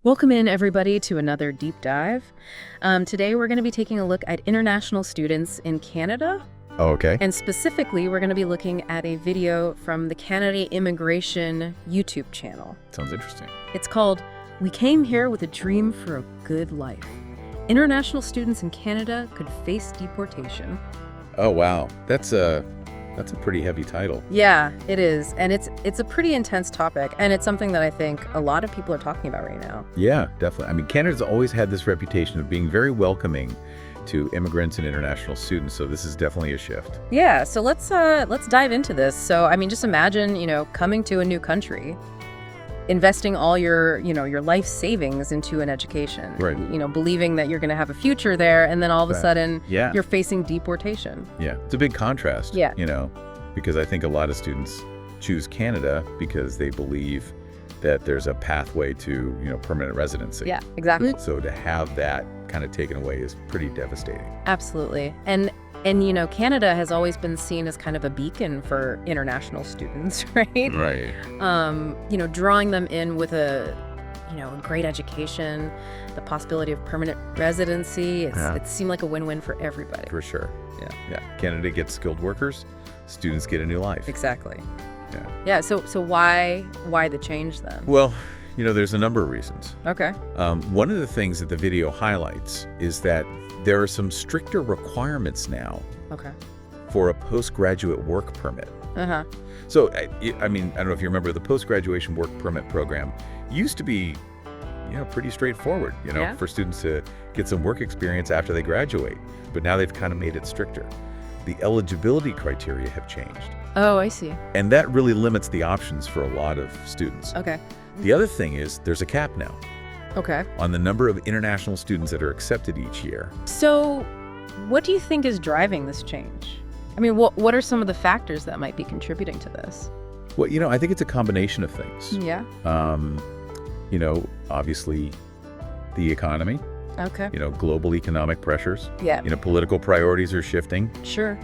Welcome in, everybody, to another deep dive. Today, we're going to be taking a look at international students in Canada. Oh, okay. And specifically, we're going to be looking at a video from the Canada Immigration YouTube channel. Sounds interesting. It's called, "We Came Here with a Dream for a Good Life. International Students in Canada Could Face Deportation." Oh, wow. That's a pretty heavy title. Yeah, it is. And it's a pretty intense topic, and it's something that I think a lot of people are talking about right now. Yeah, definitely. I mean, Canada's always had this reputation of being very welcoming to immigrants and international students, so this is definitely a shift. Yeah, so let's dive into this. So, I mean, just imagine, coming to a new country, investing all your life savings into an education, Right. Believing that you're going to have a future there, and then all of a sudden, Yeah. you're facing deportation. Yeah, it's a big contrast, Yeah. Because I think a lot of students choose Canada because they believe that there's a pathway to, permanent residency. Yeah, exactly. So to have that kind of taken away is pretty devastating. Absolutely. And Canada has always been seen as kind of a beacon for international students, right? Right. Drawing them in with a great education, the possibility of permanent residency. It seemed like a win-win for everybody. For sure. Yeah. Canada gets skilled workers, students get a new life. Exactly. Yeah. Yeah. So why the change then? Well, there's a number of reasons. Okay. One of the things that the video highlights is that there are some stricter requirements now Okay. for a postgraduate work permit. Uh-huh. So, I don't know if you remember, the post-graduation work permit program used to be, pretty straightforward, Yeah. for students to get some work experience after they graduate. But now they've kind of made it stricter. The eligibility criteria have changed. Oh, I see. And that really limits the options for a lot of students. Okay. The other thing is there's a cap now Okay. on the number of international students that are accepted each year. So what do you think is driving this change? I mean, what are some of the factors that might be contributing to this? Well, I think it's a combination of things. Yeah. Obviously the economy, Okay. global economic pressures, Yeah. political priorities are shifting, Sure.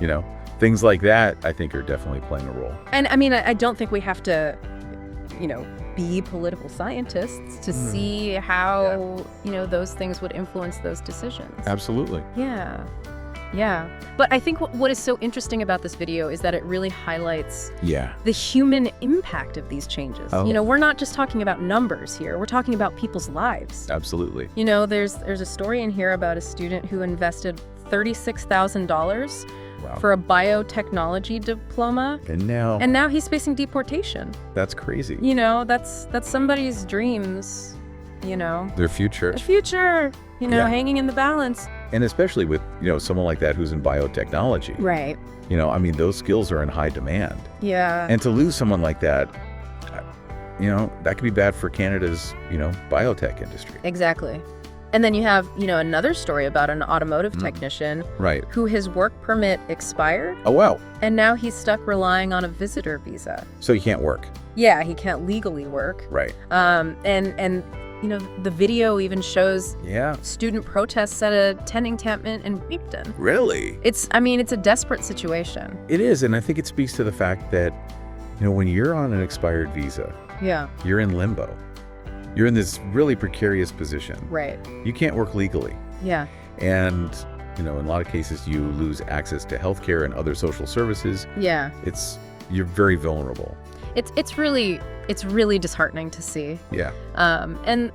things like that I think are definitely playing a role. And I mean, I don't think we have to, be political scientists to see how, those things would influence those decisions. Absolutely. Yeah. Yeah. But I think what is so interesting about this video is that it really highlights Yeah. the human impact of these changes. Oh. We're not just talking about numbers here. We're talking about people's lives. Absolutely. There's a story in here about a student who invested $36,000 Wow. for a biotechnology diploma, And now and now he's facing deportation. that's crazy. That's somebody's dreams, Their future. the future, Yeah. hanging in the balance. And especially with, someone like that who's in biotechnology. Right. Those skills are in high demand. Yeah. And to lose someone like that, that could be bad for Canada's, biotech industry. Exactly. And then you have, another story about an automotive technician Right. who his work permit expired, Oh, wow. and now he's stuck relying on a visitor visa. So you can't work. Yeah, he can't legally work. Right. And the video even shows Yeah. student protests at a tent encampment in Beepton. Really? It's a desperate situation. It is. And I think it speaks to the fact that, when you're on an expired visa, Yeah. you're in limbo. You're in this really precarious position. Right. You can't work legally. Yeah. And, in a lot of cases, you lose access to healthcare and other social services. Yeah. You're very vulnerable. It's really disheartening to see. Yeah. And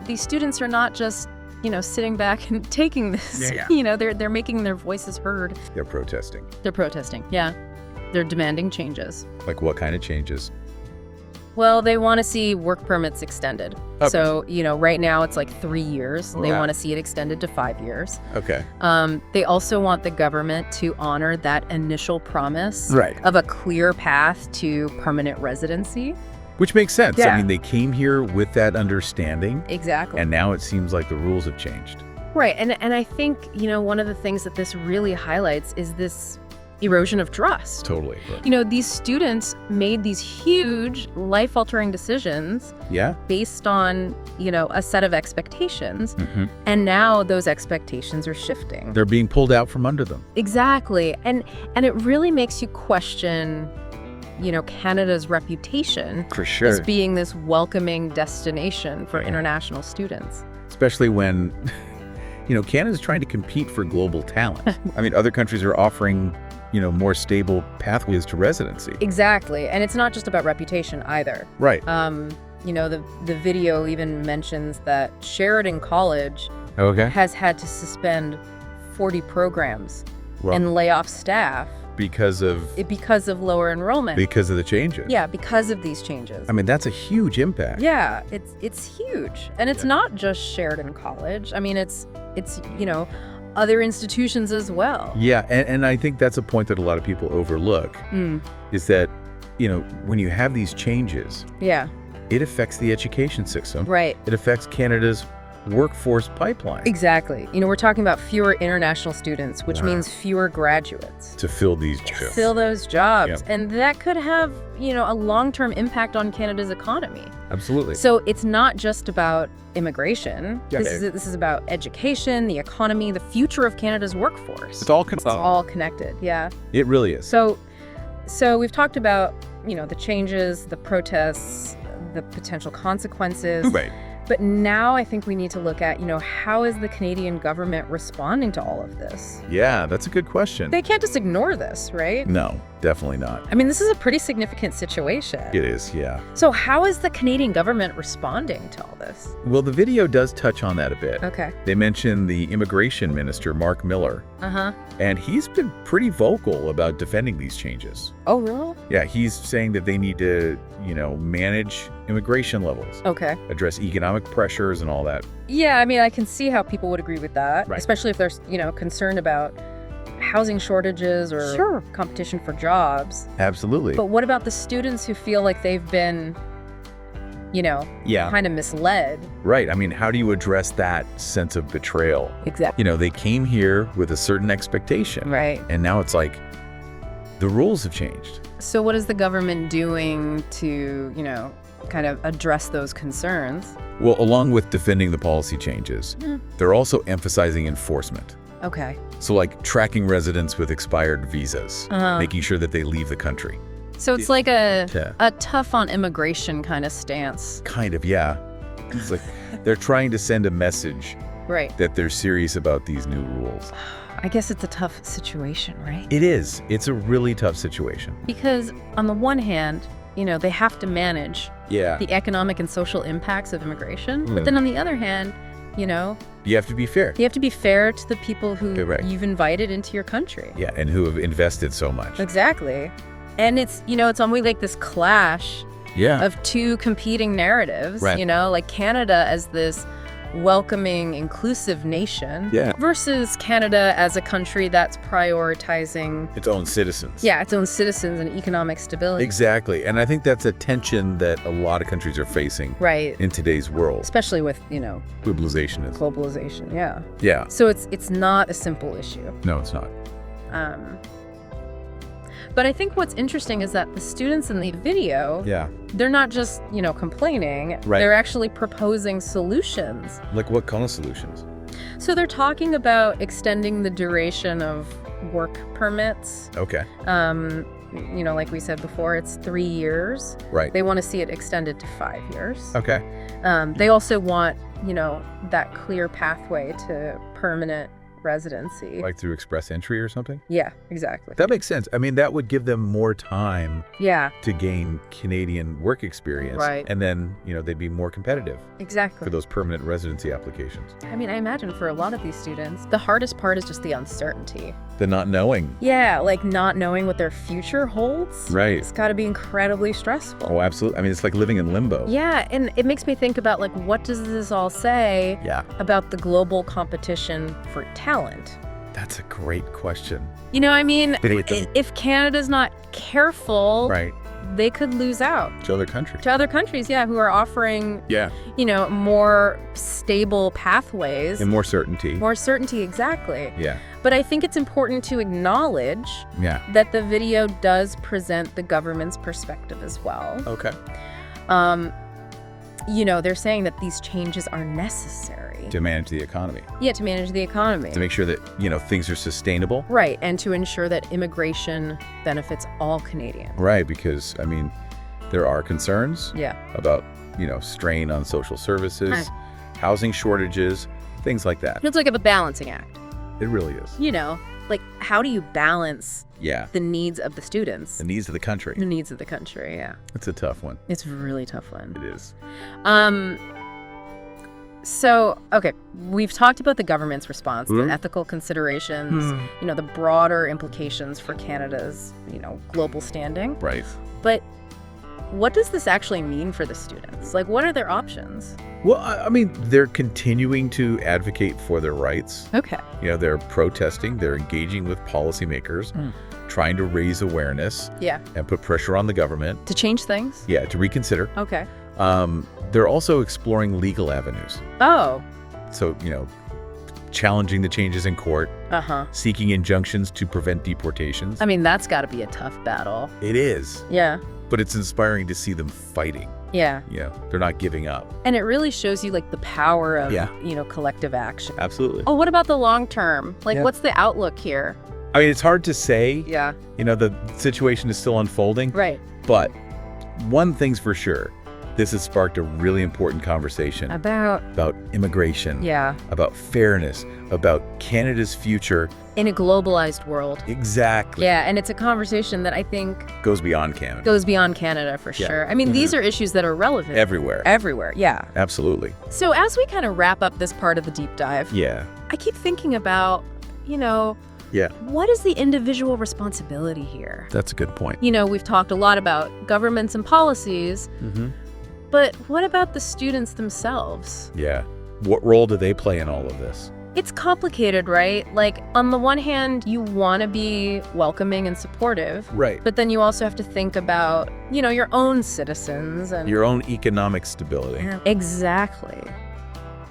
these students are not just, sitting back and taking this. Yeah. They're making their voices heard. They're protesting. They're protesting. Yeah. They're demanding changes. Like what kind of changes? Well, they want to see work permits extended. Okay. So, right now it's like 3 years. They Wow. want to see it extended to 5 years. Okay. They also want the government to honor that initial promise Right. of a clear path to permanent residency. Which makes sense. Yeah. I mean, they came here with that understanding, Exactly. and now it seems like the rules have changed. Right. And I think, one of the things that this really highlights is this erosion of trust. Totally. These students made these huge life-altering decisions Yeah. based on, a set of expectations. Mm-hmm. And now those expectations are shifting. They're being pulled out from under them. Exactly. And it really makes you question Canada's reputation For sure. as being this welcoming destination for international students. Especially when, Canada's trying to compete for global talent. I mean, other countries are offering, more stable pathways to residency. Exactly. And it's not just about reputation either. Right. The video even mentions that Sheridan College has had to suspend 40 programs and lay off staff because of lower enrollment. Because of the changes. Yeah, because of these changes. I mean, that's a huge impact. Yeah, it's huge. And it's not just Sheridan College. I mean, it's other institutions as well. Yeah, and I think that's a point that a lot of people overlook, is that, when you have these changes, it affects the education system. Right. It affects Canada's workforce pipeline. Exactly. We're talking about fewer international students, which means fewer graduates. To fill these jobs. Fill those jobs. Yep. And that could have, a long-term impact on Canada's economy. Absolutely. So it's not just about immigration. Yeah. This is about education, the economy, the future of Canada's workforce. It's all connected. Yeah. It really is. So we've talked about, the changes, the protests, the potential consequences. Right. But now I think we need to look at, how is the Canadian government responding to all of this? Yeah, that's a good question. They can't just ignore this, right? No, definitely not. I mean, this is a pretty significant situation. It is, yeah. So how is the Canadian government responding to all this? Well, the video does touch on that a bit. Okay. They mention the immigration minister, Mark Miller. Uh-huh. And he's been pretty vocal about defending these changes. Oh, really? Yeah, he's saying that they need to, manage immigration levels. Okay. Address economic pressures and all that. Yeah, I mean, I can see how people would agree with that, Right. especially if they're, concerned about housing shortages or competition for jobs. Absolutely. But what about the students who feel like they've been, kind of misled? Right. I mean, how do you address that sense of betrayal? Exactly. They came here with a certain expectation. Right. And now it's like the rules have changed. So what is the government doing to, kind of address those concerns? Well, along with defending the policy changes, they're also emphasizing enforcement. Okay. So like tracking residents with expired visas, making sure that they leave the country. So it's like a tough on immigration kind of stance. Kind of, yeah. It's like they're trying to send a message Right. that they're serious about these new rules. I guess it's a tough situation, right? It is. It's a really tough situation. Because on the one hand, they have to manage the economic and social impacts of immigration. But then on the other hand, You have to be fair. you have to be fair to the people who Correct. you've invited into your country. Yeah, and who have invested so much. Exactly. And it's, it's almost like this clash Yeah. of two competing narratives, Right. like Canada as this welcoming, inclusive nation versus Canada as a country that's prioritizing Its own citizens. its own citizens and economic stability. Exactly. And I think that's a tension that a lot of countries are facing Right. in today's world. Especially with, Globalization is. globalization. Yeah. Yeah. So it's not a simple issue. No, it's not. But I think what's interesting is that the students in the video, they're not just, complaining. Right. They're actually proposing solutions. Like what kind of solutions? So they're talking about extending the duration of work permits. Okay. Like we said before, it's 3 years. Right. They want to see it extended to 5 years. Okay. They also want, that clear pathway to permanent residency. Like through express entry or something? Yeah, exactly. That makes sense. I mean, that would give them more time Yeah, to gain Canadian work experience. Right. And then, they'd be more competitive exactly. for those permanent residency applications. I mean, I imagine for a lot of these students, the hardest part is just the uncertainty. The not knowing. Yeah, like not knowing what their future holds. Right. It's got to be incredibly stressful. Oh, absolutely. I mean, it's like living in limbo. Yeah, and it makes me think about, like, what does this all say Yeah. about the global competition for talent? That's a great question. I mean, Right. if Canada's not careful, Right. they could lose out To other countries. to other countries, who are offering, Yeah. more stable pathways. And more certainty. More certainty, exactly. Yeah. But I think it's important to acknowledge Yeah. that the video does present the government's perspective as well. Okay. They're saying that these changes are necessary. necessary. To manage the economy. Yeah, to manage the economy. To make sure that, things are sustainable. Right, and to ensure that immigration benefits all Canadians. Right, because, there are concerns about, strain on social services, housing shortages, things like that. It's like a balancing act. It really is. How do you balance the needs of the students? The needs of the country. The needs of the country, yeah. It's a tough one. It's a really tough one. It is. So, okay, we've talked about the government's response, the ethical considerations, the broader implications for Canada's, global standing. Right. But what does this actually mean for the students? What are their options? Well, they're continuing to advocate for their rights. Okay. They're protesting, they're engaging with policymakers, trying to raise awareness. Yeah. And put pressure on the government. To change things? Yeah, to reconsider. Okay. They're also exploring legal avenues. Oh. So, challenging the changes in court. Seeking injunctions to prevent deportations. That's got to be a tough battle. It is. Yeah. But it's inspiring to see them fighting. Yeah. They're not giving up. And it really shows you, the power of, collective action. Absolutely. Oh, what about the long term? What's the outlook here? It's hard to say. Yeah. The situation is still unfolding. Right. But one thing's for sure. This has sparked a really important conversation about immigration, about fairness, about Canada's future. In a globalized world. Exactly. Yeah, and it's a conversation that I think goes beyond Canada. For sure. These are issues that are relevant. Everywhere, yeah. Absolutely. So as we kind of wrap up this part of the deep dive, I keep thinking about, what is the individual responsibility here? That's a good point. We've talked a lot about governments and policies, but what about the students themselves? Yeah. What role do they play in all of this? It's complicated, right? On the one hand, you want to be welcoming and supportive. Right. But then you also have to think about, your own citizens and your own economic stability. Exactly.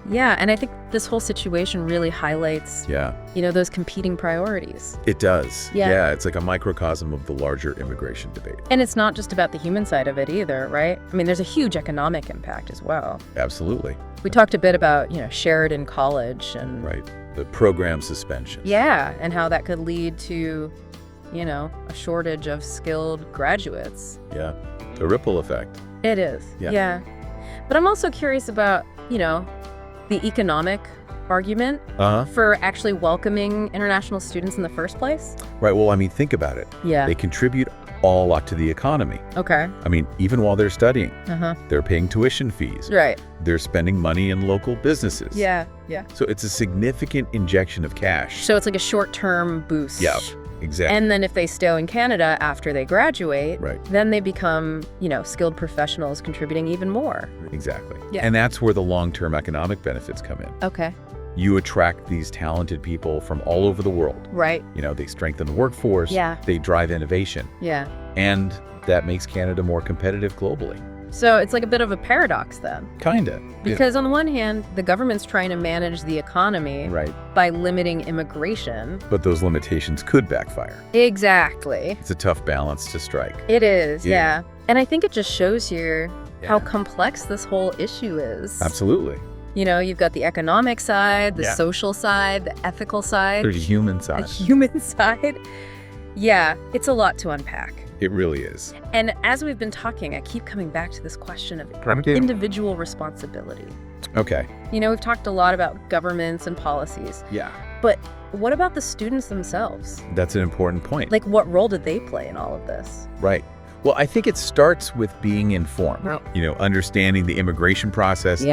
Yeah, and I think this whole situation really highlights, those competing priorities. It does. Yeah, it's like a microcosm of the larger immigration debate. And it's not just about the human side of it either, right? There's a huge economic impact as well. Absolutely. We talked a bit about, Sheridan College and... Right, the program suspension. Yeah, and how that could lead to, a shortage of skilled graduates. Yeah, a ripple effect. It is, yeah. But I'm also curious about, the economic argument for actually welcoming international students in the first place. Right, well, think about it. Yeah. They contribute a lot to the economy. Okay. Even while they're studying, they're paying tuition fees. Right. They're spending money in local businesses. Yeah. So it's a significant injection of cash. So it's like a short-term boost. Yeah, exactly. And then if they stay in Canada after they graduate, then they become, skilled professionals contributing even more. Exactly. Yeah. And that's where the long-term economic benefits come in. Okay. You attract these talented people from all over the world. Right. They strengthen the workforce. Yeah. They drive innovation. Yeah. And that makes Canada more competitive globally. So it's like a bit of a paradox then. Kinda. Because on the one hand, the government's trying to manage the economy by limiting immigration. But those limitations could backfire. Exactly. It's a tough balance to strike. It is, yeah. And I think it just shows you how complex this whole issue is. Absolutely. You've got the economic side, the social side, the ethical side. There's a human side. The human side. Yeah, it's a lot to unpack. It really is. And as we've been talking, I keep coming back to this question of individual responsibility. Okay. We've talked a lot about governments and policies. Yeah. But what about the students themselves? That's an important point. What role did they play in all of this? Right. Well, I think it starts with being informed, understanding the immigration process,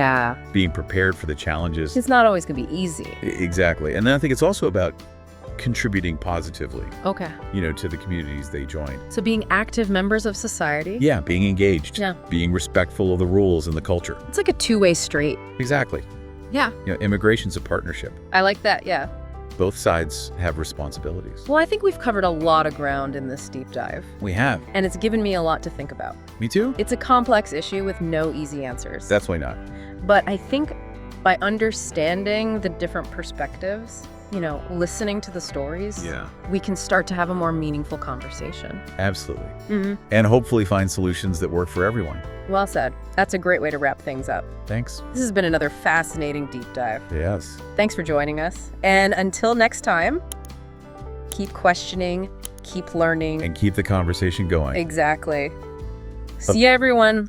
being prepared for the challenges. It's not always going to be easy. Exactly. And then I think it's also about contributing positively, to the communities they join. So being active members of society. Yeah, being engaged. Yeah. Being respectful of the rules and the culture. It's like a two-way street. Exactly. Yeah. Immigration's a partnership. I like that, yeah. Both sides have responsibilities. Well, I think we've covered a lot of ground in this deep dive. We have. And it's given me a lot to think about. Me too. It's a complex issue with no easy answers. Definitely not. But I think by understanding the different perspectives, listening to the stories, we can start to have a more meaningful conversation. Absolutely. And hopefully find solutions that work for everyone. Well said. That's a great way to wrap things up. Thanks. This has been another fascinating deep dive. Yes. Thanks for joining us. And until next time, keep questioning, keep learning. And keep the conversation going. Exactly. See ya, everyone.